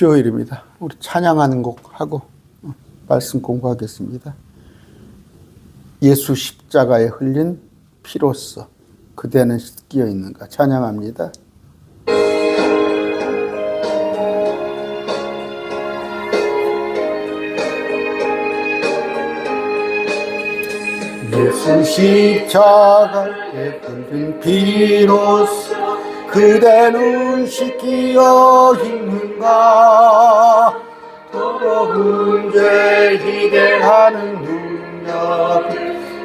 수요일입니다. 우리 찬양하는 곡 하고 말씀 공부하겠습니다. 예수 십자가에 흘린 피로써 그대는 씻겨 있는가 찬양합니다. 예수 십자가에 흘린 피로써 그대는 씻겨 있는가 더러운 죄 희대하는 능력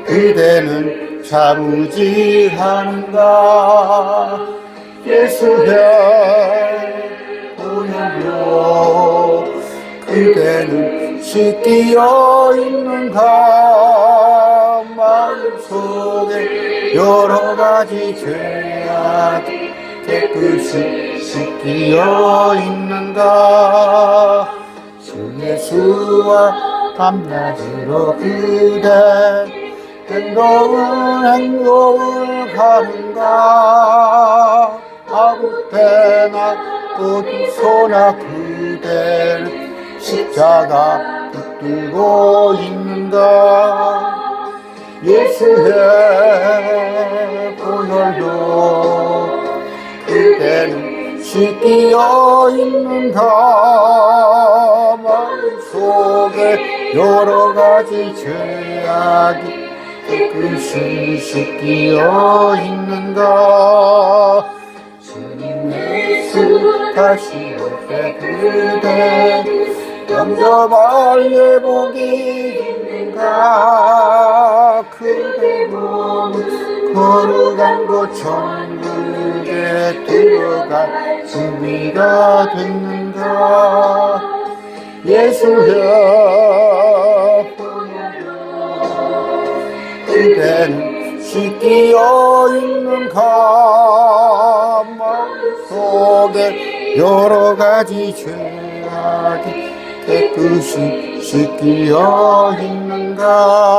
그대는 참으지 하는가 예수의 보혈로 그대는 씻겨 있는가 마음속에 여러가지 죄악 깨끗이 씻겨 있는가 주 예수와 밤낮으로 그대 행동을 가는가 아무 때나 어디서나 그대를 십자가 붙들고 있는가 예수의 보혈로 그대는 씻겨 있는가 마음속에 여러가지 죄악이 깨끗이 씻겨 있는가 주님 예수 다시 오게 그대 영접할 예복이 있는가 그대 몸 거룩한 곳 천국에 들어갈 준비가 됐는가 예수여 그대는 씻겨 있는가 마음속에 여러가지 죄악이 깨끗이 씻겨 있는가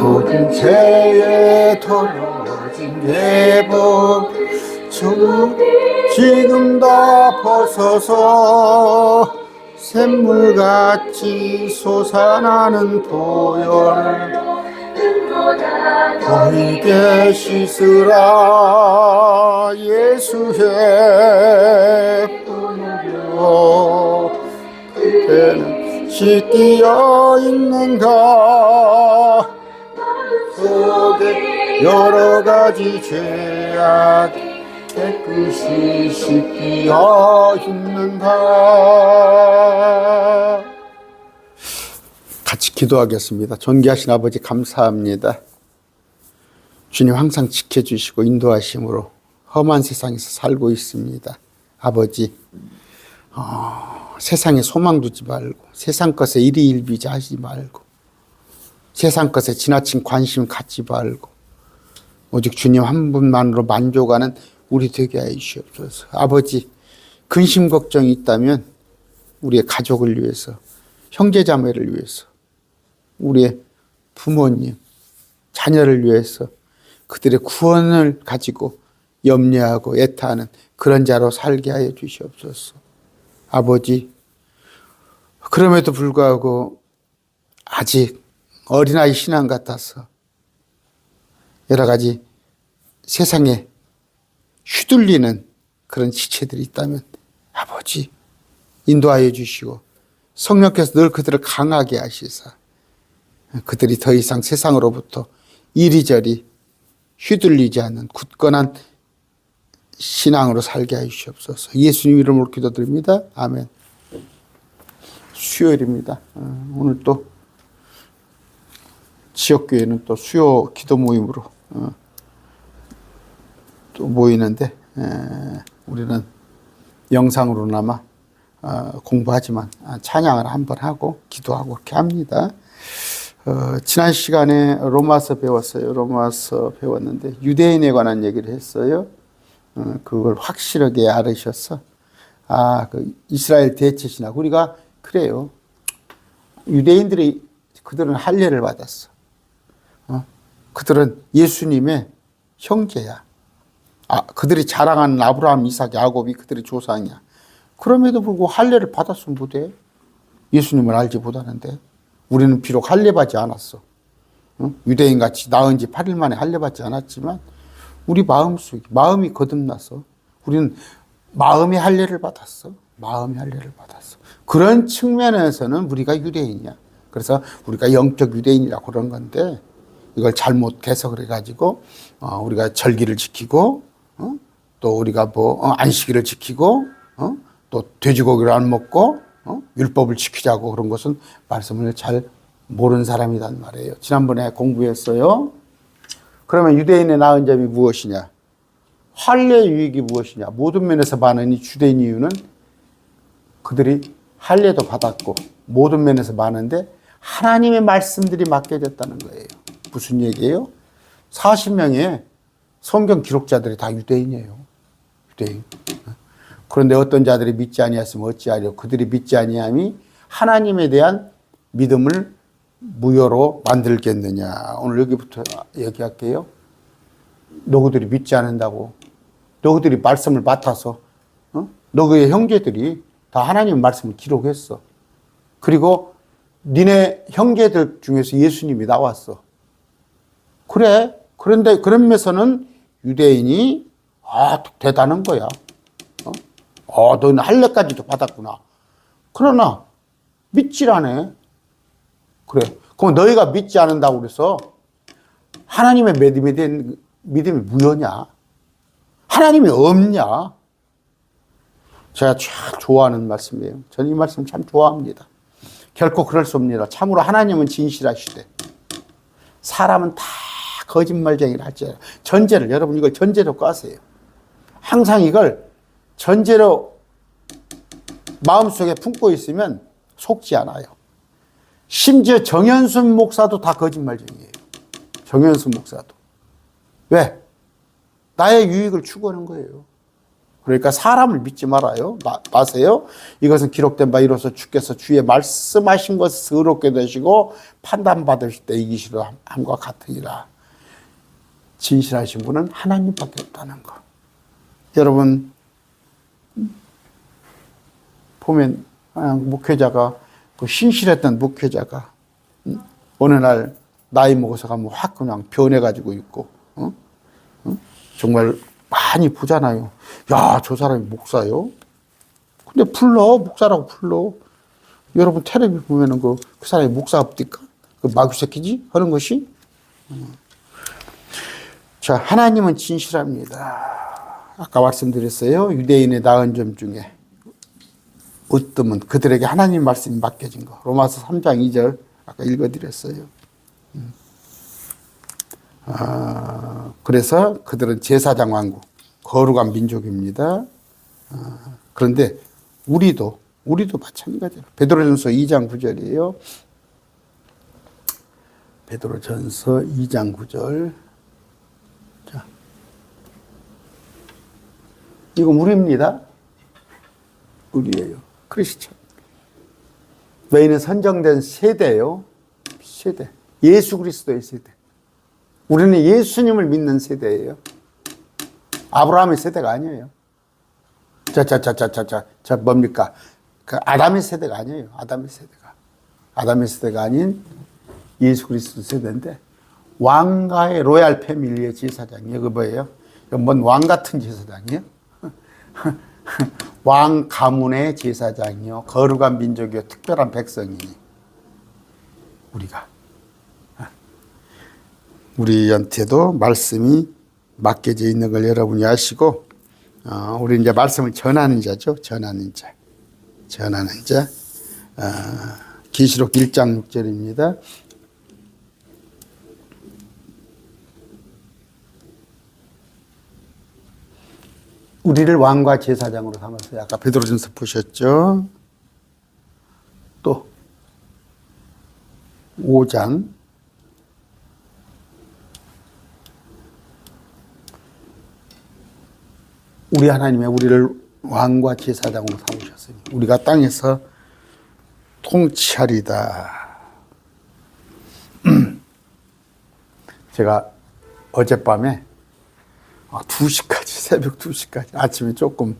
모든 죄에 더러워진 예복 주 지금 다 벗어서 샘물같이 솟아나는 보혈 보이게 씻으라 예수의 보혈로 그대는 씻겨 있는가 속에 여러가지 죄악 깨끗이 씻겨 있는가 같이 기도하겠습니다. 존귀하신 아버지 감사합니다. 주님 항상 지켜주시고 인도하심으로 험한 세상에서 살고 있습니다. 아버지 세상에 소망 두지 말고 세상 것에 일희일비자 하지 말고 세상 것에 지나친 관심 갖지 말고 오직 주님 한 분만으로 만족하는 우리 되게 하여 주시옵소서. 아버지 근심 걱정이 있다면 우리의 가족을 위해서 형제자매를 위해서 우리의 부모님 자녀를 위해서 그들의 구원을 가지고 염려하고 애타하는 그런 자로 살게 하여 주시옵소서. 아버지 그럼에도 불구하고 아직 어린아이 신앙 같아서 여러 가지 세상에 휘둘리는 그런 지체들이 있다면 아버지 인도하여 주시고 성령께서 늘 그들을 강하게 하시사 그들이 더 이상 세상으로부터 이리저리 휘둘리지 않는 굳건한 신앙으로 살게 하여 주시옵소서. 예수님 이름으로 기도드립니다. 아멘. 수요일입니다. 오늘 또 지역교회는 또 수요 기도 모임으로 또 모이는데 우리는 영상으로나마 공부하지만 찬양을 한번 하고 기도하고 그렇게 합니다. 지난 시간에 로마서 배웠어요. 로마서 배웠는데 유대인에 관한 얘기를 했어요. 그걸 확실하게 알으셔서 그 이스라엘 대체신학 우리가 그래요. 유대인들이 그들은 할례를 받았어. 그들은 예수님의 형제야. 그들이 자랑하는 아브라함, 이삭, 야곱이 그들의 조상이야. 그럼에도 불구하고 할례를 받았으면 못해. 예수님을 알지 못하는데. 우리는 비록 할례 받지 않았어. 유대인같이 나은 지 8일 만에 할례 받지 않았지만 우리 마음속에 마음이 거듭나서 우리는 마음의 할례를 받았어. 마음의 할례를 받았어. 그런 측면에서는 우리가 유대인이야. 그래서 우리가 영적 유대인이라고 그런 건데 이걸 잘못 해석을 해가지고 우리가 절기를 지키고 또 우리가 안식일을 지키고 또 돼지고기를 안 먹고 율법을 지키자고 그런 것은 말씀을 잘 모르는 사람이란 말이에요. 지난번에 공부했어요. 그러면 유대인의 나은 점이 무엇이냐? 할례 유익이 무엇이냐? 모든 면에서 많으니 주된 이유는 그들이 할례도 받았고 모든 면에서 많은데 하나님의 말씀들이 맡겨졌다는 거예요. 무슨 얘기예요? 40명의 성경 기록자들이 다 유대인이에요. 유대인. 그런데 어떤 자들이 믿지 아니하였으면 어찌하려? 그들이 믿지 아니함이 하나님에 대한 믿음을 무효로 만들겠느냐. 오늘 여기부터 얘기할게요. 너희들이 믿지 않는다고. 너희들이 말씀을 맡아서 너희의 형제들이 다 하나님의 말씀을 기록했어. 그리고 니네 형제들 중에서 예수님이 나왔어. 그래. 그런데 그런 면에서는 유대인이 대단한 거야. 너는 할례까지도 받았구나. 그러나 믿질 않아. 그래. 그럼 너희가 믿지 않는다고 그래서 하나님의 믿음에 대한 믿음이 무효냐? 하나님이 없냐? 제가 참 좋아하는 말씀이에요. 저는 이 말씀 참 좋아합니다. 결코 그럴 수 없습니다. 참으로 하나님은 진실하시되 사람은 다 거짓말쟁이를 할지어다. 전제를 여러분 이걸 전제로 까세요. 항상 이걸 전제로 마음속에 품고 있으면 속지 않아요. 심지어 정현순 목사도 다 거짓말쟁이에요. 정현순 목사도. 왜? 나의 유익을 추구하는 거예요. 그러니까 사람을 믿지 마세요. 이것은 기록된 바 이로써 주께서 주의 말씀하신 것을 의롭게 되시고 판단받으실 때 이기시려 함과 같으니라. 진실하신 분은 하나님밖에 없다는 거. 여러분 보면 목회자가 신실했던 목회자가 어느 날 나이 먹어서 가면 확 그냥 변해가지고 있고 정말 많이 보잖아요. 야, 저 사람이 목사요? 근데 목사라고 불러. 여러분 텔레비 보면은 그 사람이 목사 없디까? 그 마귀새끼지? 하는 것이. 자, 하나님은 진실합니다. 아까 말씀드렸어요. 유대인의 나은 점 중에 어떠면 그들에게 하나님 말씀이 맡겨진 거. 로마서 3장 2절 아까 읽어드렸어요. 그래서 그들은 제사장 왕국, 거룩한 민족입니다. 그런데 우리도 마찬가지로. 베드로전서 2장 9절이에요. 베드로전서 2장 9절. 자, 이거 우리입니다. 우리예요. 크리스천. 너희는 선정된 세대예요. 세대. 예수 그리스도의 세대. 우리는 예수님을 믿는 세대예요. 아브라함의 세대가 아니에요. 뭡니까? 그 아담의 세대가 아니에요. 아담의 세대가 아닌 예수 그리스도 세대인데 왕가의 로얄 패밀리의 제사장이에요. 그 뭐예요? 뭔 왕 같은 제사장이에요? 왕 가문의 제사장이요. 거룩한 민족이요. 특별한 백성이 우리한테도 말씀이 맡겨져 있는 걸 여러분이 아시고 우리 이제 말씀을 전하는 자죠. 전하는 자. 계시록 1장 6절입니다. 우리를 왕과 제사장으로 삼았어요. 아까 베드로전서 보셨죠? 또 5장 우리 하나님의 우리를 왕과 제사장으로 삼으셨으니 우리가 땅에서 통치하리다. 제가 어젯밤에 2시까지, 새벽 2시까지, 아침에 조금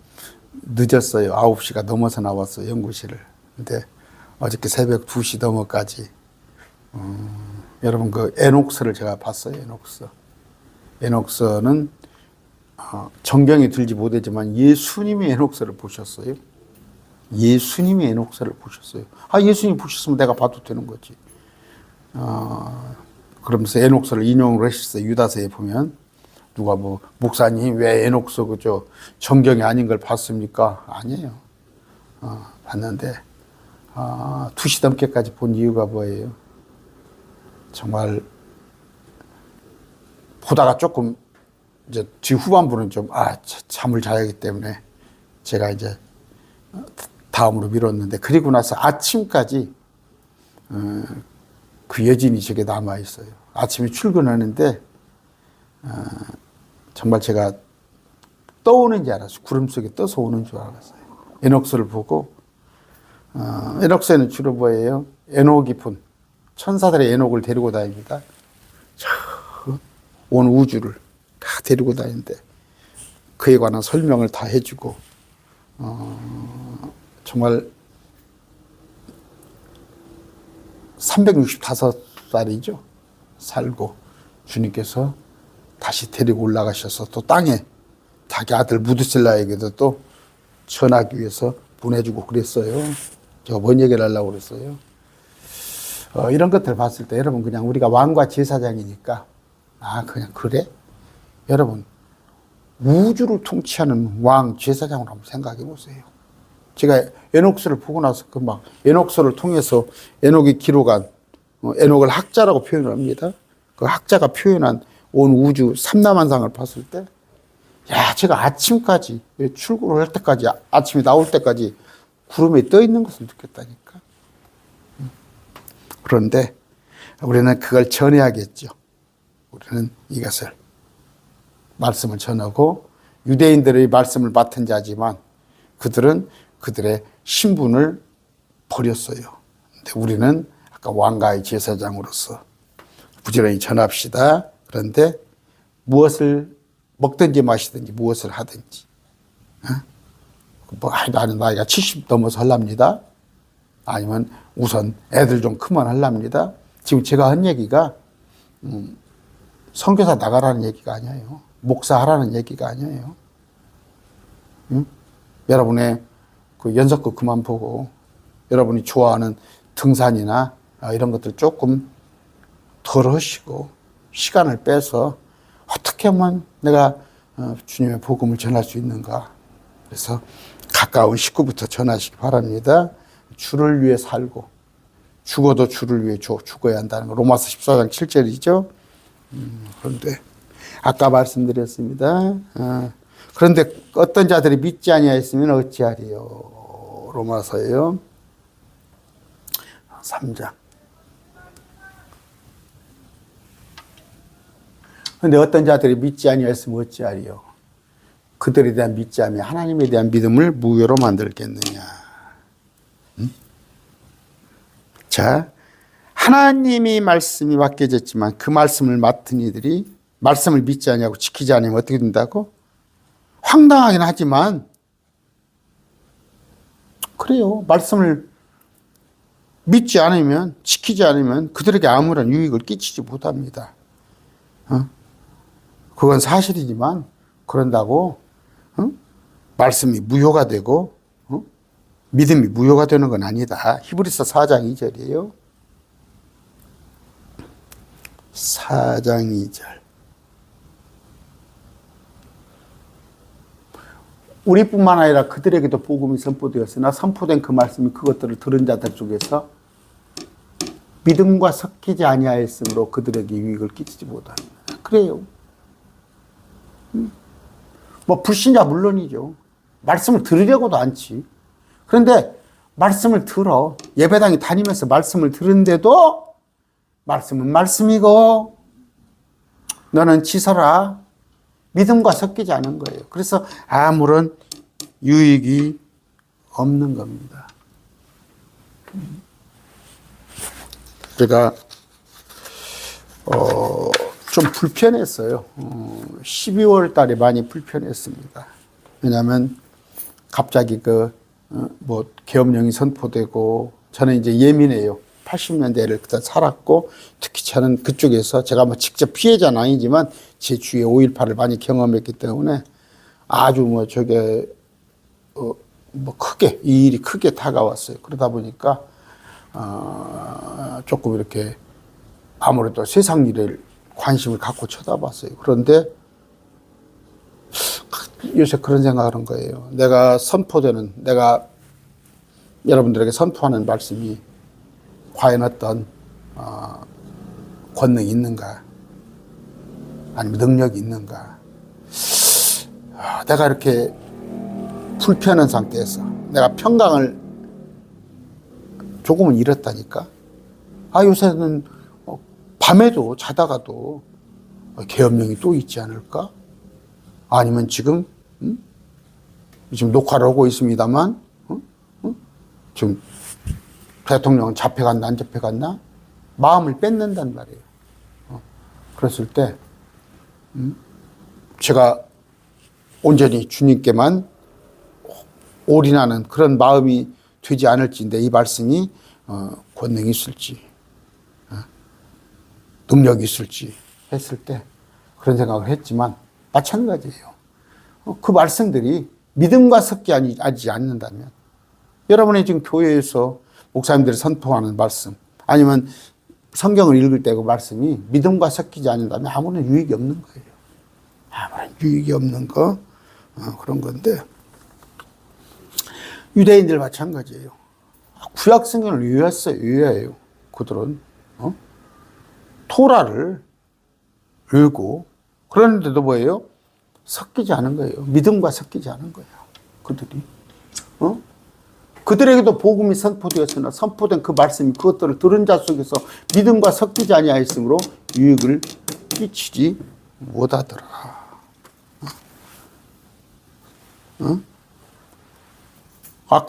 늦었어요. 9시가 넘어서 나왔어요, 연구실을. 근데 어저께 새벽 2시 넘어까지, 여러분 그 에녹스를 제가 봤어요, 에녹스. 에녹스는 정경에 들지 못하지만 예수님이 에녹스를 보셨어요. 예수님이 에녹스를 보셨어요. 예수님이 보셨으면 내가 봐도 되는 거지. 그러면서 에녹스를 인용을 하셨어요. 유다서에 보면. 누가 뭐, 목사님 왜 에녹스 그저 정경이 아닌 걸 봤습니까? 아니에요. 봤는데, 2시 넘게까지 본 이유가 뭐예요? 정말, 보다가 조금, 이제 뒤 후반부는 좀, 잠을 자야 하기 때문에 제가 이제 다음으로 미뤘는데, 그리고 나서 아침까지, 그 여진이 저게 남아있어요. 아침에 출근하는데, 정말 제가 떠오는 줄 알았어요. 구름 속에 떠서 오는 줄 알았어요. 에녹스를 보고, 에녹스에는 주로 뭐예요? 에녹이 푼, 천사들의 에녹을 데리고 다닙니다. 온 우주를 다 데리고 다니는데, 그에 관한 설명을 다 해주고, 정말 365살이죠. 살고, 주님께서 다시 데리고 올라가셔서 또 땅에 자기 아들 무드셀라에게도 또 전하기 위해서 보내주고 그랬어요. 제가 뭔 얘기를 하려고 그랬어요. 이런 것들을 봤을 때 여러분 그냥 우리가 왕과 제사장이니까 그냥 그래? 여러분 우주를 통치하는 왕 제사장으로 한번 생각해 보세요. 제가 에녹스를 보고 나서 금방 에녹스를 통해서 에녹이 기록한 에녹을 학자라고 표현을 합니다. 그 학자가 표현한 온 우주 삼라만상을 봤을 때, 제가 아침까지, 출근을 할 때까지, 아침에 나올 때까지 구름에 떠 있는 것을 느꼈다니까. 그런데 우리는 그걸 전해야겠죠. 우리는 이것을, 말씀을 전하고, 유대인들의 말씀을 맡은 자지만, 그들은 그들의 신분을 버렸어요. 근데 우리는 아까 왕가의 제사장으로서 부지런히 전합시다. 그런데 무엇을 먹든지 마시든지 무엇을 하든지 나는 나이가 70 넘어서 하랍니다. 아니면 우선 애들 좀 크면 하랍니다. 지금 제가 한 얘기가 선교사 나가라는 얘기가 아니에요. 목사하라는 얘기가 아니에요. 여러분의 그 연석극 그만 보고 여러분이 좋아하는 등산이나 이런 것들 조금 덜 하시고 시간을 빼서 어떻게 하면 내가 주님의 복음을 전할 수 있는가. 그래서 가까운 식구부터 전하시기 바랍니다. 주를 위해 살고 죽어도 주를 위해 죽어야 한다는 거 로마서 14장 7절이죠. 그런데 아까 말씀드렸습니다. 그런데 어떤 자들이 믿지 아니하였으면 어찌하리요. 로마서예요. 3장. 그런데 어떤 자들이 믿지 아니하였으면 어찌하리요. 그들에 대한 믿지 않으면 하나님에 대한 믿음을 무효로 만들겠느냐. 자, 하나님이 말씀이 맡겨졌지만 그 말씀을 맡은 이들이 말씀을 믿지 아니하고 지키지 않으면 어떻게 된다고? 황당하긴 하지만 그래요. 말씀을 믿지 않으면 지키지 않으면 그들에게 아무런 유익을 끼치지 못합니다. 그건 사실이지만 그런다고 말씀이 무효가 되고 믿음이 무효가 되는 건 아니다. 히브리서 4장 2절이에요. 4장 2절. 우리뿐만 아니라 그들에게도 복음이 선포되었으나 선포된 그 말씀이 그것들을 들은 자들 중에서 믿음과 섞이지 아니하였으므로 그들에게 유익을 끼치지 못합니다. 그래요. 뭐 불신자 물론이죠. 말씀을 들으려고도 않지. 그런데 말씀을 들어. 예배당에 다니면서 말씀을 들은데도 말씀은 말씀이고 너는 지서라. 믿음과 섞이지 않은 거예요. 그래서 아무런 유익이 없는 겁니다. 제가 좀 불편했어요. 12월 달에 많이 불편했습니다. 왜냐하면 갑자기 뭐 계엄령이 선포되고 저는 이제 예민해요. 80년대를 그때 살았고 특히 저는 그쪽에서 제가 뭐 직접 피해자는 아니지만 제 주위에 5.18을 많이 경험했기 때문에 아주 뭐 저게 뭐 크게 이 일이 크게 다가왔어요. 그러다 보니까 조금 이렇게 아무래도 세상 일에 관심을 갖고 쳐다봤어요. 그런데 요새 그런 생각을 한 거예요. 내가 여러분들에게 선포하는 말씀이 과연 어떤 권능이 있는가, 아니면 능력이 있는가. 내가 이렇게 불편한 상태에서 내가 평강을 조금은 잃었다니까. 요새는 밤에도 자다가도 계엄령이 또 있지 않을까? 아니면 지금 녹화를 하고 있습니다만 지금 대통령은 잡혀갔나 안 잡혀갔나? 마음을 뺏는단 말이에요. 그랬을 때 제가 온전히 주님께만 올인하는 그런 마음이 되지 않을지인데 이 말씀이 권능이 있을지 능력이 있을지 했을 때 그런 생각을 했지만 마찬가지예요. 그 말씀들이 믿음과 섞이지 않는다면 여러분의 지금 교회에서 목사님들이 선포하는 말씀 아니면 성경을 읽을 때 그 말씀이 믿음과 섞이지 않는다면 아무런 유익이 없는 거예요. 아무런 유익이 없는 그런 건데 유대인들 마찬가지예요. 구약 성경을 외워요. 그들은 토라를 읽고 그러는데도 뭐예요? 섞이지 않은 거예요. 믿음과 섞이지 않은 거예요. 그들이. 그들에게도 복음이 선포되었으나 선포된 그 말씀이 그것들을 들은 자 속에서 믿음과 섞이지 아니하였으므로 유익을 끼치지 못하더라.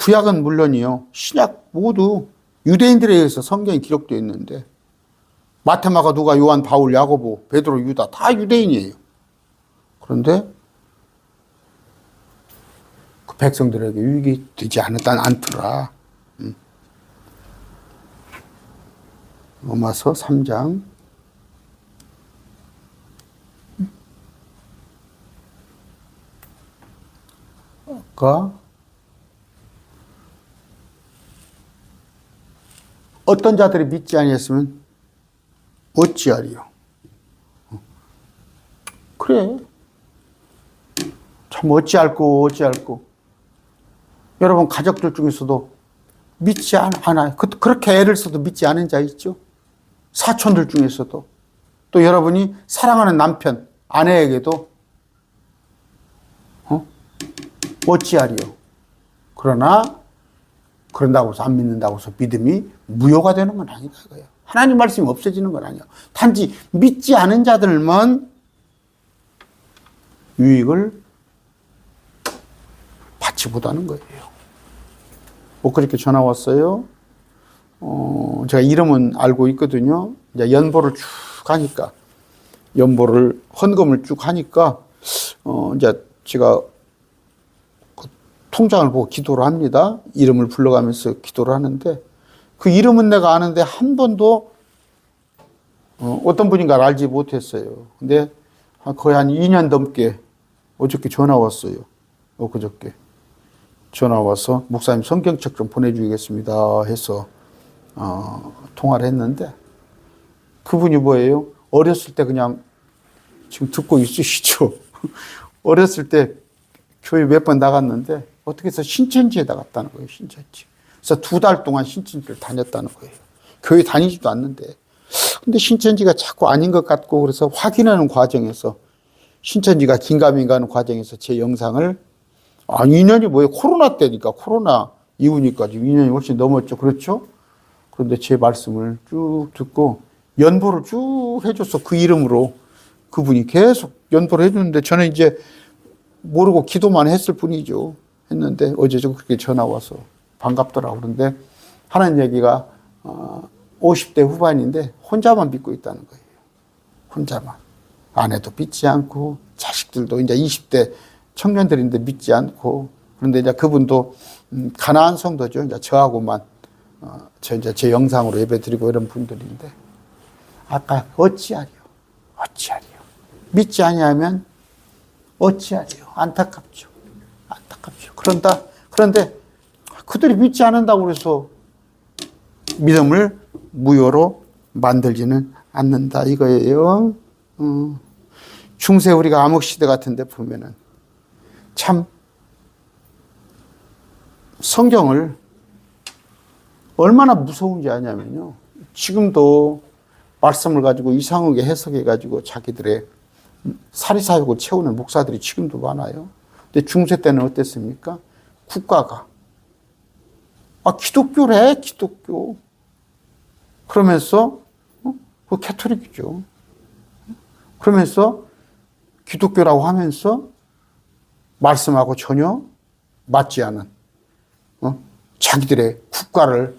구약은 물론이요. 신약 모두 유대인들에 의해서 성경이 기록되어 있는데 마태, 마가, 누가, 요한, 바울, 야고보, 베드로, 유다 다 유대인이에요. 그런데 그 백성들에게 유익이 되지 않더라. 로마서 3장 아까 어떤 자들이 믿지 아니했으면 어찌하리요? 그래. 참 어찌할꼬. 여러분 가족들 중에서도 믿지 않아요. 그렇게 애를 써도 믿지 않은 자 있죠? 사촌들 중에서도. 또 여러분이 사랑하는 남편, 아내에게도 어찌하리요? 그런다고 해서 안 믿는다고 해서 믿음이 무효가 되는 건 아니다 이거예요. 하나님 말씀이 없어지는 건 아니에요. 단지 믿지 않은 자들만 유익을 받지 못하는 거예요. 뭐 그렇게 전화 왔어요. 제가 이름은 알고 있거든요. 이제 연보를 쭉 하니까 헌금을 쭉 하니까 이제 제가 통장을 보고 기도를 합니다. 이름을 불러가면서 기도를 하는데 그 이름은 내가 아는데 한 번도 어떤 분인가를 알지 못했어요. 근데 거의 한 2년 넘게 어저께 전화 왔어요. 그저께 전화 와서 목사님 성경책 좀 보내주겠습니다 해서 통화를 했는데 그분이 뭐예요? 어렸을 때 그냥 지금 듣고 있으시죠? 어렸을 때 교회 몇 번 나갔는데 어떻게 해서 신천지에 나갔다는 거예요. 신천지. 그래서 2달 동안 신천지를 다녔다는 거예요. 교회 다니지도 않는데. 근데 신천지가 자꾸 아닌 것 같고 그래서 확인하는 과정에서 신천지가 긴가민가하는 과정에서 제 영상을 2년이 뭐예요? 코로나 때니까 코로나 이후니까 지금 2년이 훨씬 넘었죠. 그렇죠? 그런데 제 말씀을 쭉 듣고 연보를 쭉 해줘서 그 이름으로 그분이 계속 연보를 해주는데 저는 이제 모르고 기도만 했을 뿐이죠. 했는데 어제 좀 그렇게 전화 와서 반갑더라고. 그런데 하는 얘기가 50대 후반인데 혼자만 믿고 있다는 거예요. 혼자만. 아내도 믿지 않고 자식들도 이제 20대 청년들인데 믿지 않고 그런데 이제 그분도 가나안 성도죠. 이제 저하고만 이제 제 영상으로 예배드리고 이런 분들인데 아까 어찌하리요? 어찌하리요? 믿지 아니하면 어찌하리요? 안타깝죠. 안타깝죠. 그런데 그들이 믿지 않는다고 해서 믿음을 무효로 만들지는 않는다 이거예요. 중세 우리가 암흑시대 같은 데 보면은 참 성경을 얼마나 무서운지 아냐면요. 지금도 말씀을 가지고 이상하게 해석해 가지고 자기들의 사리사욕을 채우는 목사들이 지금도 많아요. 근데 중세 때는 어땠습니까? 국가가 기독교래 기독교 그러면서 그 캐토릭이죠. 그러면서 기독교라고 하면서 말씀하고 전혀 맞지 않은 자기들의 국가를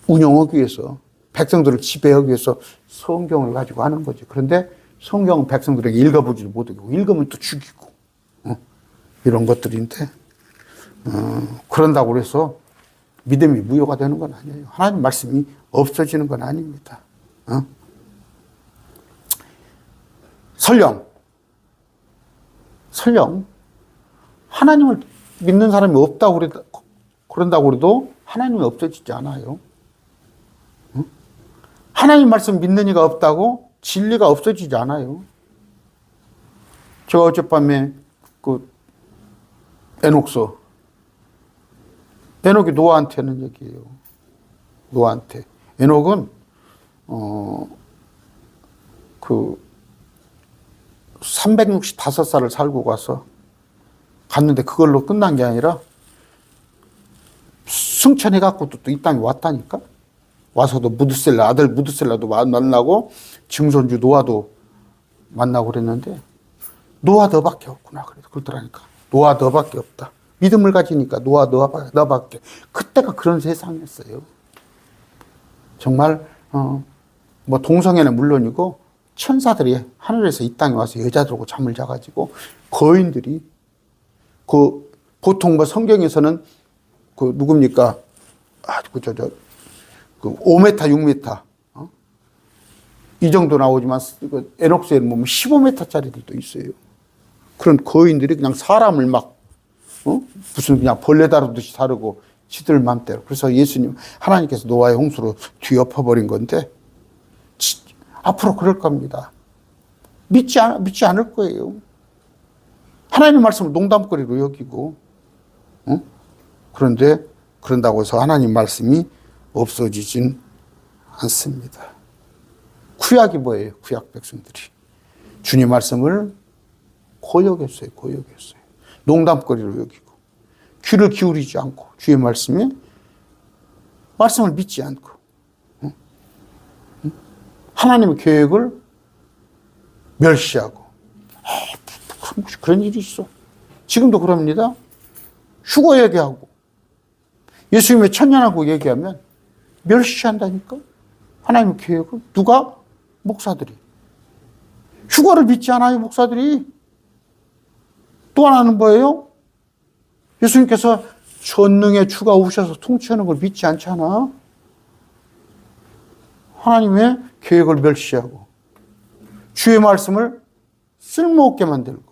운영하기 위해서 백성들을 지배하기 위해서 성경을 가지고 하는 거죠. 그런데 성경은 백성들에게 읽어보지도 못하고 읽으면 또 죽이고 이런 것들인데 그런다고 해서 믿음이 무효가 되는 건 아니에요. 하나님 말씀이 없어지는 건 아닙니다. 설령 하나님을 믿는 사람이 없다고 그런다고 해도 하나님이 없어지지 않아요. 하나님 말씀 믿는 이가 없다고 진리가 없어지지 않아요. 제가 어젯밤에 그 에녹이 노아한테 하는 얘기예요. 노아한테. 에녹은 그 365살을 살고 갔는데 그걸로 끝난 게 아니라 승천해갖고 또 이 땅에 왔다니까? 와서도 아들 무드셀라도 만나고 증손주 노아도 만나고 그랬는데 노아 너밖에 없구나. 그러더라니까. 노아 너밖에 없다. 믿음을 가지니까 노아 너밖에. 그때가 그런 세상이었어요. 정말 뭐 동성애는 물론이고 천사들이 하늘에서 이 땅에 와서 여자들하고 잠을 자가지고 거인들이 보통 뭐 성경에서는 그 누굽니까? 그 5m, 6m 이 정도 나오지만 에녹스에는 보면 15m짜리들도 있어요. 그런 거인들이 그냥 사람을 막 무슨 그냥 벌레 다루듯이 다루고 지들 맘대로. 그래서 예수님 하나님께서 노아의 홍수로 뒤엎어버린 건데 앞으로 그럴 겁니다. 믿지 않을 거예요. 하나님 말씀을 농담거리로 여기고 그런데 그런다고 해서 하나님 말씀이 없어지진 않습니다. 구약이 뭐예요? 구약 백성들이 주님 말씀을 고역했어요. 농담거리로 여기고 귀를 기울이지 않고 주의 말씀을 믿지 않고 하나님의 계획을 멸시하고 그런 일이 있어. 지금도 그럽니다. 휴거 얘기하고 예수님의 천년하고 얘기하면 멸시한다니까. 하나님의 계획을 누가? 목사들이. 휴거를 믿지 않아요, 목사들이. 또 하나는 뭐예요? 예수님께서 전능의 주가 오셔서 통치하는 걸 믿지 않잖아. 하나님의 계획을 멸시하고 주의 말씀을 쓸모없게 만들고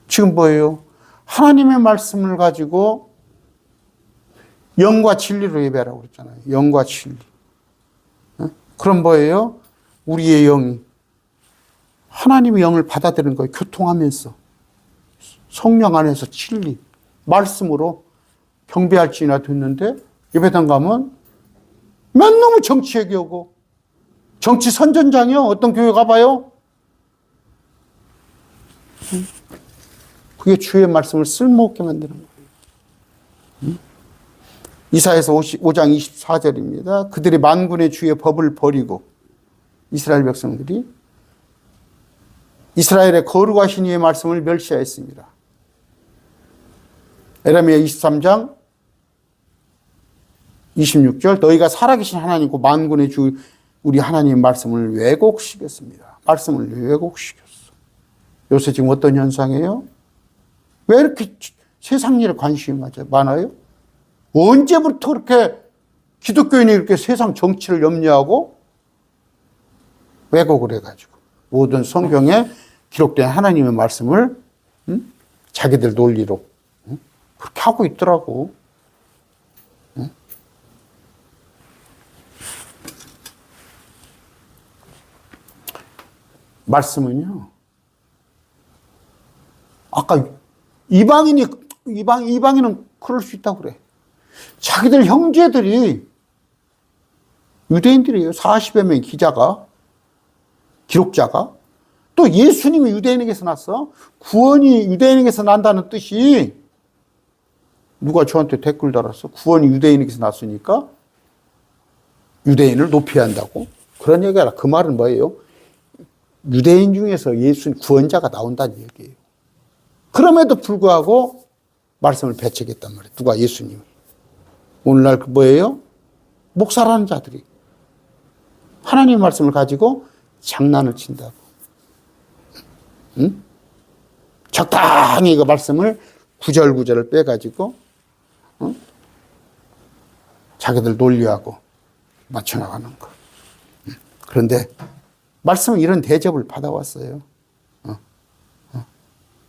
지금 뭐예요? 하나님의 말씀을 가지고 영과 진리로 예배하라고 그랬잖아요. 영과 진리. 그럼 뭐예요? 우리의 영이 하나님의 영을 받아들이는 거예요. 교통하면서 성령 안에서 진리 말씀으로 경배할지나 됐는데 예배당 가면 맨 놈을 정치 얘기하고 정치 선전장이요. 어떤 교회 가봐요. 그게 주의 말씀을 쓸모없게 만드는 거예요. 이사야서 5장 24절입니다. 그들이 만군의 주의 법을 버리고 이스라엘 백성들이 이스라엘의 거룩하신 이의 말씀을 멸시하였습니다. 에레미야 23장 26절 너희가 살아계신 하나님과 만군의 주 우리 하나님의 말씀을 왜곡시켰습니다. 말씀을 왜곡시켰어. 요새 지금 어떤 현상이에요? 왜 이렇게 세상 일에 관심이 많아요? 언제부터 그렇게 기독교인이 이렇게 세상 정치를 염려하고 왜곡을 해가지고 모든 성경에 기록된 하나님의 말씀을 자기들 논리로 그렇게 하고 있더라고. 말씀은요. 아까 이방인은 그럴 수 있다고 그래. 자기들 형제들이 유대인들이에요. 40여 명의 기록자가. 또 예수님이 유대인에게서 났어. 구원이 유대인에게서 난다는 뜻이 누가 저한테 댓글 달았어. 구원이 유대인에게서 났으니까 유대인을 높여야 한다고. 그런 얘기가 아니라 그 말은 뭐예요? 유대인 중에서 예수님 구원자가 나온다는 얘기예요. 그럼에도 불구하고 말씀을 배척했단 말이에요. 누가? 예수님이. 오늘날 뭐예요? 목사라는 자들이 하나님의 말씀을 가지고 장난을 친다고. 응? 적당히 그 말씀을 구절구절을 빼가지고 자기들 논리하고 맞춰나가는 거. 그런데 말씀은 이런 대접을 받아왔어요.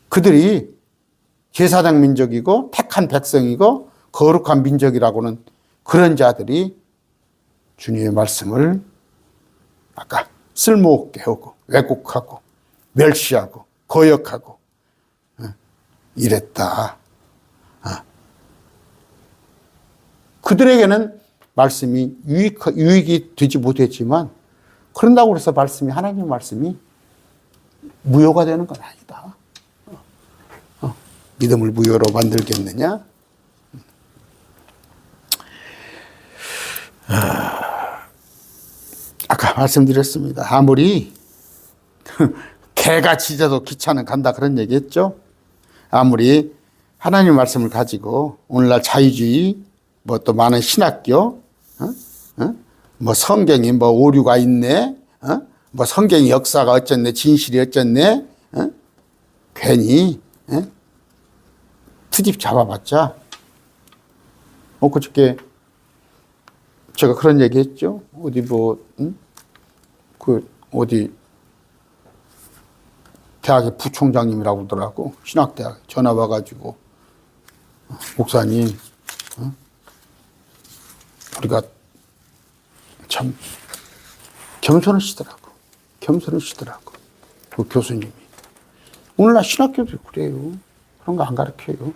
그들이 제사장 민족이고 택한 백성이고 거룩한 민족이라고는 그런 자들이 주님의 말씀을 아까 쓸모없게 하고 왜곡하고 멸시하고 거역하고 이랬다. 그들에게는 말씀이 유익이 되지 못했지만 그런다고 해서 하나님의 말씀이 무효가 되는 건 아니다. 믿음을 무효로 만들겠느냐? 아까 말씀드렸습니다. 아무리 개가 짖어도 기차는 간다 그런 얘기했죠. 아무리 하나님 말씀을 가지고 오늘날 자유주의 뭐 또 많은 신학교 뭐 성경이 뭐 오류가 있네 뭐 성경의 역사가 어쨌네 진실이 어쨌네 괜히 트집 잡아봤자 그저께 제가 그런 얘기 했죠. 어디 어디 대학의 부총장님이라고 그러더라고. 신학대학 전화 와가지고 목사님 우리가 참 겸손하시더라고. 그 교수님이. 오늘날 신학교도 그래요. 그런 거 안 가르쳐요.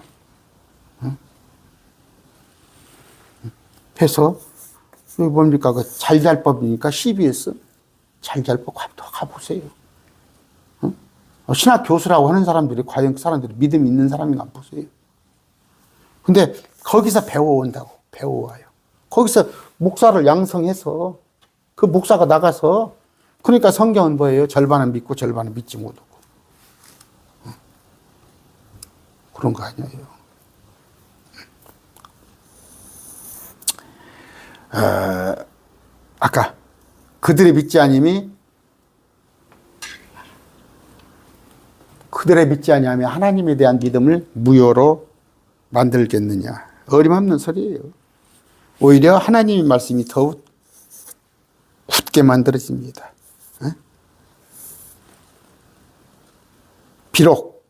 해서 여기 뭡니까? 그 잘잘법이니까 CBS 잘잘법 가보세요. 신학 교수라고 하는 사람들이 과연 그 사람들이 믿음이 있는 사람인가 안 보세요. 근데 거기서 배워와요. 거기서 목사를 양성해서 그 목사가 나가서 그러니까 성경은 뭐예요? 절반은 믿고 절반은 믿지 못하고 그런 거 아니에요. 아까 그들의 믿지 아니함이 하나님에 대한 믿음을 무효로 만들겠느냐. 어림없는 소리예요. 오히려 하나님의 말씀이 더욱 굳게 만들어집니다. 비록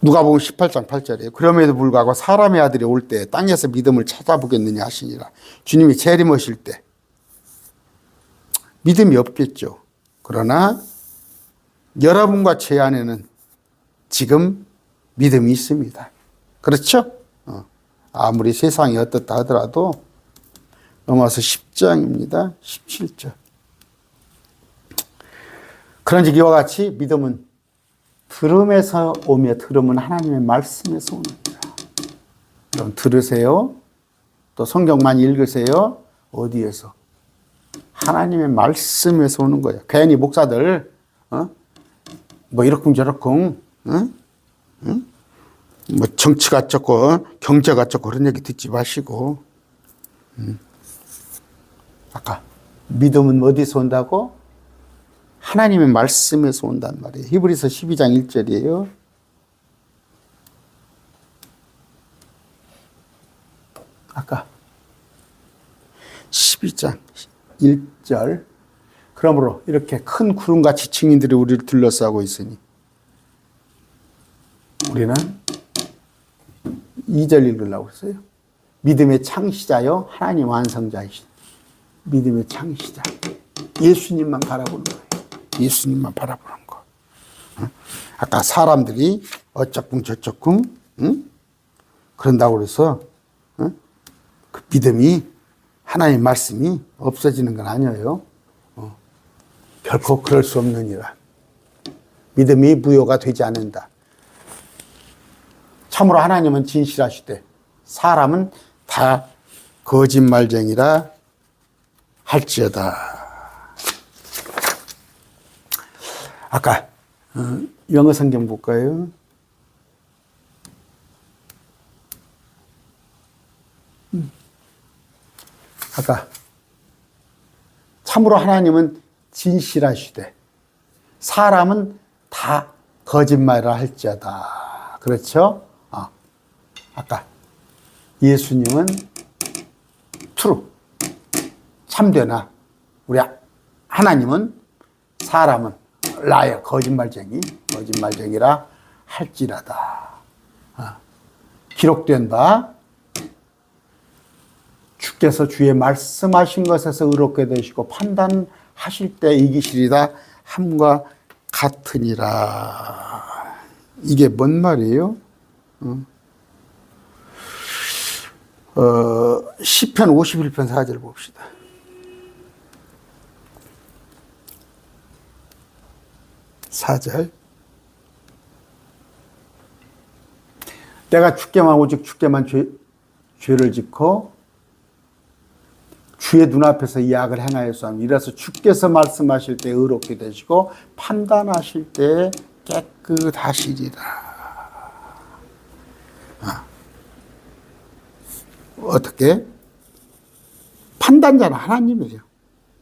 누가복음 18장 8절에 그럼에도 불구하고 사람의 아들이 올 때 땅에서 믿음을 찾아보겠느냐 하시니라. 주님이 재림하실 때 믿음이 없겠죠. 그러나 여러분과 제 안에는 지금 믿음이 있습니다. 그렇죠? 아무리 세상이 어떻다 하더라도 넘어서 10장입니다. 17절. 그런즉 이와 같이 믿음은 들음에서 오며 들음은 하나님의 말씀에서 오느니라. 여러분 들으세요. 또 성경만 읽으세요. 어디에서? 하나님의 말씀에서 오는 거예요. 괜히 목사들 뭐 이러쿵저러쿵 뭐 정치가 어쩌고 경제가 어쩌고 그런 얘기 듣지 마시고 아까 믿음은 어디서 온다고? 하나님의 말씀에서 온단 말이에요. 히브리서 12장 1절이에요. 아까 12장 1절. 그러므로 이렇게 큰 구름같이 증인들이 우리를 둘러싸고 있으니 우리는 2절 읽으려고 했어요. 믿음의 창시자요 하나님 완성자이신 믿음의 창시자 예수님만 바라보는 거예요. 예수님만 바라보는 거. 아까 사람들이 어쩌쿵 저쩌쿵 그런다고 그래서 그 믿음이 하나님 말씀이 없어지는 건 아니에요. 결코 그럴 수 없느니라. 믿음이 무효가 되지 않는다. 참으로 하나님은 진실하시되 사람은 다 거짓말쟁이라 할지어다. 아까 영어 성경 볼까요? 아까 참으로 하나님은 진실하시되 사람은 다 거짓말을 할지어다. 그렇죠? 아까 예수님은 트루 참되나 우리 하나님은 사람은 라이어 거짓말쟁이라 할지라다. 기록된 바 주께서 주의 말씀하신 것에서 의롭게 되시고 판단하실 때 이기시리다 함과 같으니라. 이게 뭔 말이에요? 시편 51편 4절 봅시다. 내가 주께만 오직 주께만 죄를 짓고 주의 눈앞에서 이 악을 행하였사오니 이라서 주께서 말씀하실 때 의롭게 되시고 판단하실 때 깨끗하시리라. 어떻게? 판단자는 하나님이에요.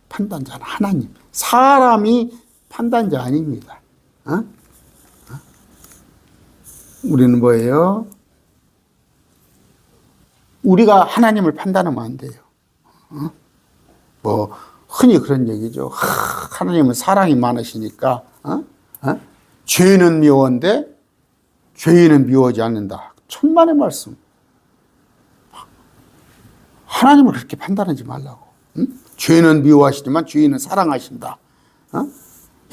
판단자는 하나님. 사람이 판단자 아닙니다. 우리는 뭐예요? 우리가 하나님을 판단하면 안 돼요. 뭐 흔히 그런 얘기죠. 하나님은 사랑이 많으시니까 죄는 미워한데 죄인은 미워하지 않는다. 천만의 말씀. 하나님을 그렇게 판단하지 말라고. 죄는 미워하시지만 죄인은 사랑하신다.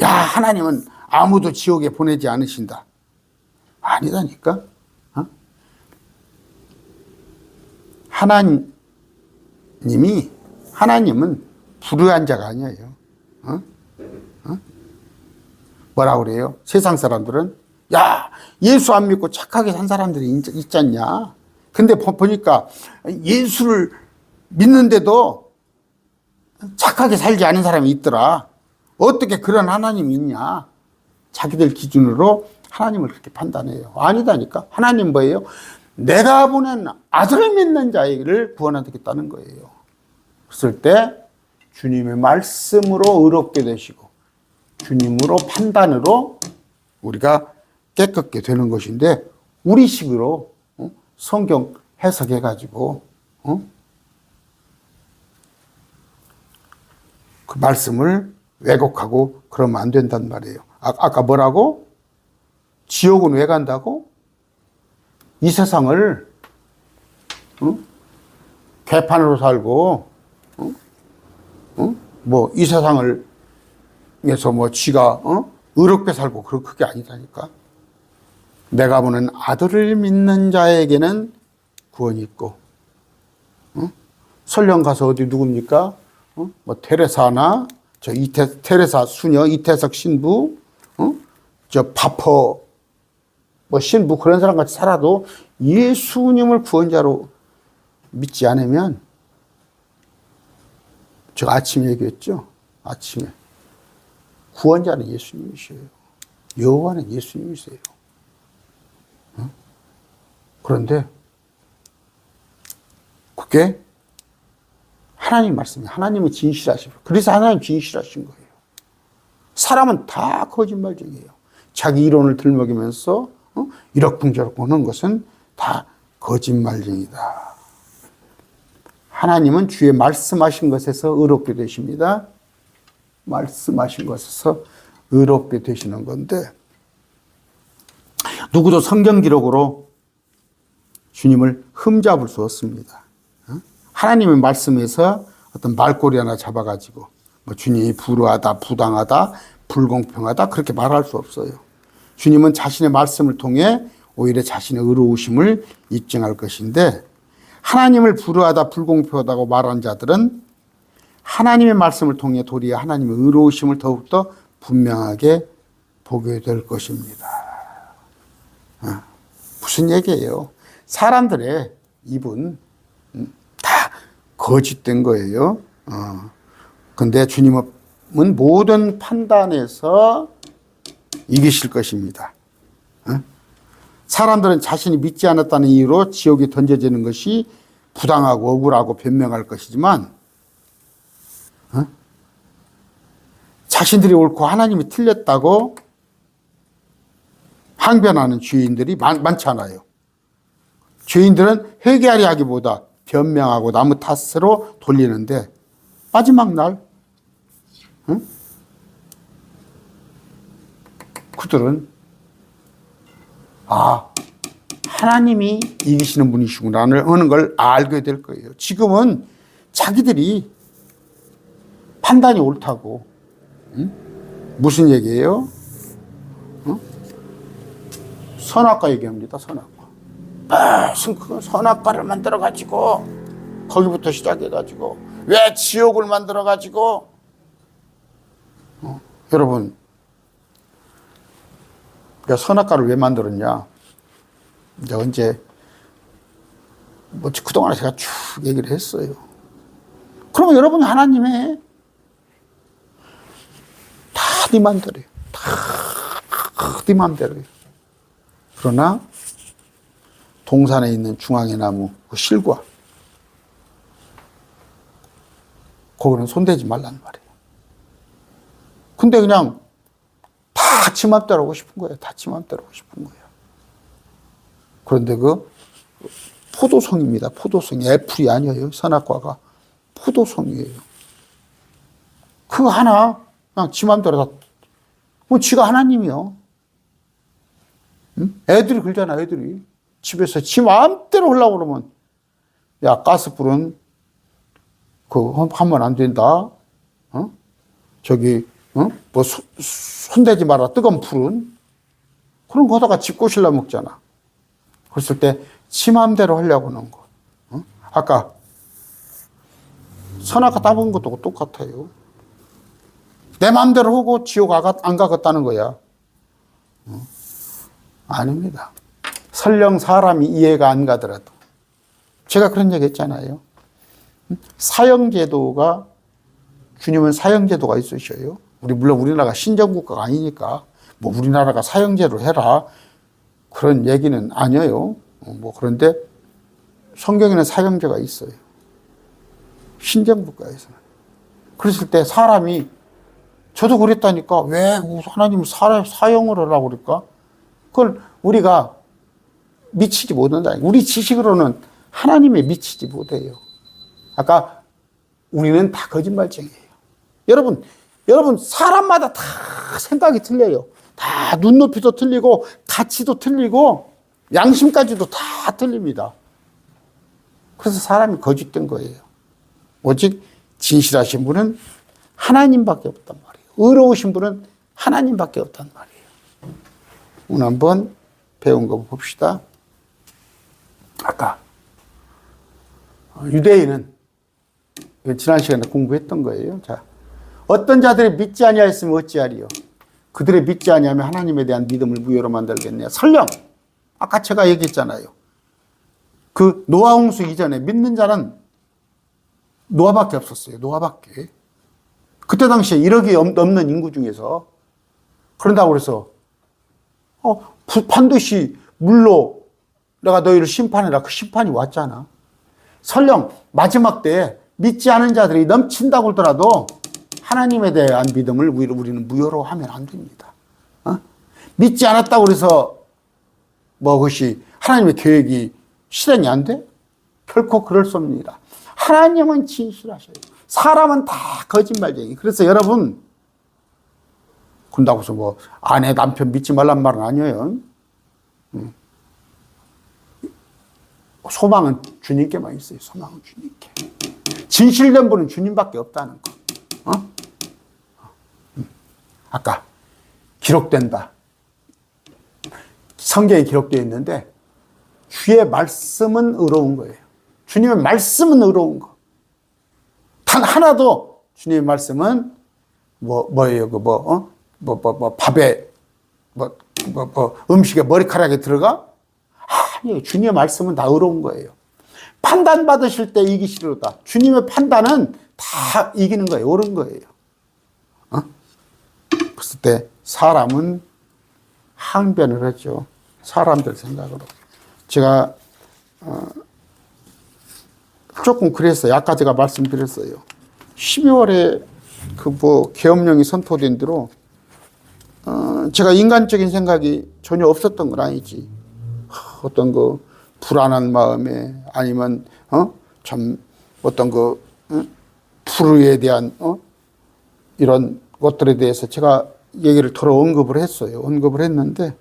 야, 하나님은 아무도 지옥에 보내지 않으신다. 아니다니까. 하나님은 불의한 자가 아니에요. 뭐라고 그래요? 세상 사람들은 야, 예수 안 믿고 착하게 산 사람들이 있지 않냐? 근데 보니까 예수를 믿는데도 착하게 살지 않은 사람이 있더라. 어떻게 그런 하나님이 있냐? 자기들 기준으로 하나님을 그렇게 판단해요. 아니다니까. 하나님 뭐예요? 내가 보낸 아들을 믿는 자를 구원하겠다는 거예요. 그랬을 때 주님의 말씀으로 의롭게 되시고 주님으로 판단으로 우리가 깨끗게 되는 것인데 우리식으로 성경 해석해가지고 그 말씀을 왜곡하고 그러면 안 된단 말이에요. 아까 뭐라고? 지옥은 왜 간다고? 이 세상을 개판으로 살고 뭐 이 세상을 위해서 뭐 지가 의롭게 살고 그게 아니다니까. 내가 보는 아들을 믿는 자에게는 구원이 있고 설령 가서 어디 누굽니까? 뭐 테레사나 저 테레사 수녀 이태석 신부 저 바퍼 뭐 신부 그런 사람 같이 살아도 예수님을 구원자로 믿지 않으면 제가 아침에 얘기했죠. 아침에 구원자는 예수님이셔요. 여호와는 예수님이세요. 그런데 그게 하나님 말씀이에요. 하나님이 진실하시고 그래서 하나님 진실하신 거예요. 사람은 다 거짓말쟁이에요. 자기 이론을 들먹이면서 이럭쿵저럭쿵 하는 것은 다 거짓말쟁이다. 하나님은 주의 말씀하신 것에서 의롭게 되십니다. 말씀하신 것에서 의롭게 되시는 건데, 누구도 성경 기록으로 주님을 흠잡을 수 없습니다. 하나님의 말씀에서 어떤 말꼬리 하나 잡아가지고 뭐 주님이 불우하다, 부당하다, 불공평하다 그렇게 말할 수 없어요. 주님은 자신의 말씀을 통해 오히려 자신의 의로우심을 입증할 것인데, 하나님을 불우하다, 불공평하다고 말한 자들은 하나님의 말씀을 통해 도리어 하나님의 의로우심을 더욱더 분명하게 보게 될 것입니다. 무슨 얘기예요? 사람들의 입은 다 거짓된 거예요. 근데 주님은 모든 판단에서 이기실 것입니다. 사람들은 자신이 믿지 않았다는 이유로 지옥에 던져지는 것이 부당하고 억울하고 변명할 것이지만, 자신들이 옳고 하나님이 틀렸다고 항변하는 죄인들이 많잖아요. 죄인들은 회개하려 하기보다 변명하고 나무 탓으로 돌리는데, 마지막 날 그들은 하나님이 이기시는 분이시구나 하는 걸 알게 될 거예요. 지금은 자기들이 판단이 옳다고. 무슨 얘기예요? 선악과 얘기합니다. 선악과. 선악과를 만들어가지고 거기부터 시작해가지고 왜 지옥을 만들어가지고 여러분, 선악과를 왜 만들었냐? 이제 언제 그동안에 제가 쭉 얘기를 했어요. 그러면 여러분, 하나님의 다 네 맘대로예요. 다 네 맘대로예요. 그러나 동산에 있는 중앙의 나무 그 실과 거기는 손대지 말라는 말이에요. 근데 그냥 다 지 맘대로 하고 싶은 거예요. 다 지 맘대로 하고 싶은 거예요. 그런데 그 포도송입니다. 포도송이 애플이 아니에요. 선악과가 포도송이에요. 그거 하나 그냥 지 맘대로 다. 뭐 지가 하나님이요. 응? 애들이 그러잖아. 애들이 집에서 지 맘대로 하려고 그러면, 야, 가스불은 그거 하면 안 된다. 뭐 손대지 마라. 뜨거운 불은. 그런 거다가 집 꼬실라 먹잖아. 그랬을 때 지 맘대로 하려고 하는 거. 아까 선악과 따본 것도 똑같아요. 내 맘대로 하고 지옥 안 가겠다는 거야. 아닙니다. 설령 사람이 이해가 안 가더라도. 제가 그런 얘기 했잖아요. 사형제도가, 주님은 사형제도가 있으셔요. 물론 우리나라가 신정국가가 아니니까 뭐 우리나라가 사형제로 해라 그런 얘기는 아니에요. 그런데 성경에는 사형제가 있어요. 신정국가에서는. 그랬을 때 사람이, 저도 그랬다니까, 왜 하나님이 사형을 하라고 그럴까? 그걸 우리가 미치지 못한다. 우리 지식으로는 하나님에 미치지 못해요. 아까 우리는 다 거짓말쟁이에요. 여러분 사람마다 다 생각이 틀려요. 다 눈높이도 틀리고 가치도 틀리고 양심까지도 다 틀립니다. 그래서 사람이 거짓된 거예요. 오직 진실하신 분은 하나님밖에 없단 말이에요. 의로우신 분은 하나님밖에 없단 말이에요. 오늘 한번 배운 거 봅시다. 아까 유대인은 지난 시간에 공부했던 거예요. 자, 어떤 자들이 믿지 아니하였으면 어찌하리요? 그들의 믿지 아니하면 하나님에 대한 믿음을 무효로 만들겠네요. 설령 아까 제가 얘기했잖아요. 그 노아 홍수 이전에 믿는 자는 노아밖에 없었어요. 노아밖에. 그때 당시에 1억이 넘는 인구 중에서. 그런다고 그래서 반드시 물로 내가 너희를 심판해라. 그 심판이 왔잖아. 설령 마지막 때에 믿지 않은 자들이 넘친다고 하더라도 하나님에 대한 믿음을 우리는 무효로 하면 안 됩니다. 믿지 않았다고 그래서 그것이 하나님의 계획이 실행이 안 돼? 결코 그럴 수 없습니다. 하나님은 진실하셔요. 사람은 다 거짓말쟁이. 그래서 여러분, 그런다고 해서 아내, 남편 믿지 말란 말은 아니에요. 소망은 주님께만 있어요. 소망은 주님께. 진실된 분은 주님밖에 없다는 거. 아까 기록된다. 성경에 기록되어 있는데 주의 말씀은 의로운 거예요. 주님의 말씀은 의로운 거. 단 하나도 주님의 말씀은 뭐예요? 밥에 음식에 머리카락에 들어가? 아니에요. 주님의 말씀은 다 의로운 거예요. 판단 받으실 때 이기시로다. 주님의 판단은 다 이기는 거예요. 옳은 거예요. 그랬을 때 사람은 항변을 했죠. 사람들 생각으로. 제가 조금 그랬어요. 아까 제가 말씀드렸어요. 12월에 계엄령이 선포된 대로 제가 인간적인 생각이 전혀 없었던 건 아니지. 어떤 불안한 마음에 아니면 참 어떤 불의에 대한 이런 것들에 대해서 제가 얘기를 더러 언급을 했어요. 언급을 했는데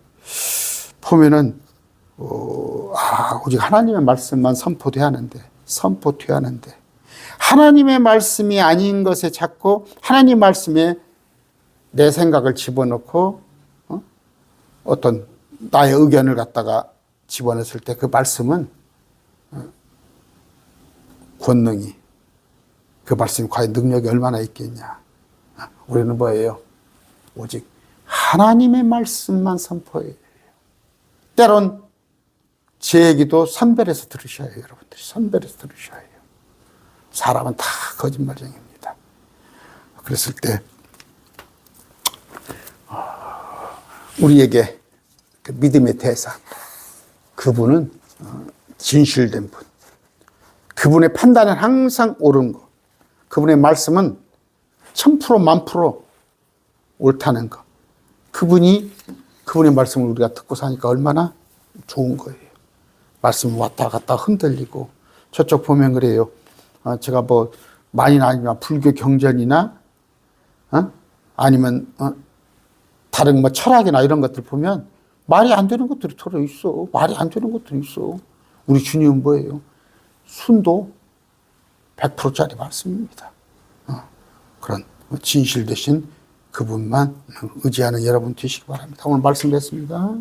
보면은 오직 하나님의 말씀만 선포돼야 하는데 하나님의 말씀이 아닌 것에 자꾸 하나님 말씀에 내 생각을 집어넣고 어떤 나의 의견을 갖다가 집어넣었을 때 그 말씀은 권능이 그 말씀이 과연 능력이 얼마나 있겠냐. 우리는 뭐예요? 오직 하나님의 말씀만 선포해요. 때론 제 얘기도 선별해서 들으셔야 해요. 여러분들이 선별해서 들으셔야 해요. 사람은 다 거짓말쟁이입니다. 그랬을 때 우리에게 그 믿음의 대상, 그분은 진실된 분, 그분의 판단은 항상 옳은 거, 그분의 말씀은 1000% 1000% 옳다는 거, 그분의 말씀을 우리가 듣고 사니까 얼마나 좋은 거예요. 말씀 왔다 갔다 흔들리고. 저쪽 보면 그래요. 제가 많이는 아니지만 불교 경전이나 아니면 다른 철학이나 이런 것들 보면 말이 안 되는 것들이 들어 있어. 말이 안 되는 것들이 있어. 우리 주님은 뭐예요? 순도 100%짜리 말씀입니다. 그런 진실 되신 그분만 의지하는 여러분 되시기 바랍니다. 오늘 말씀 됐습니다.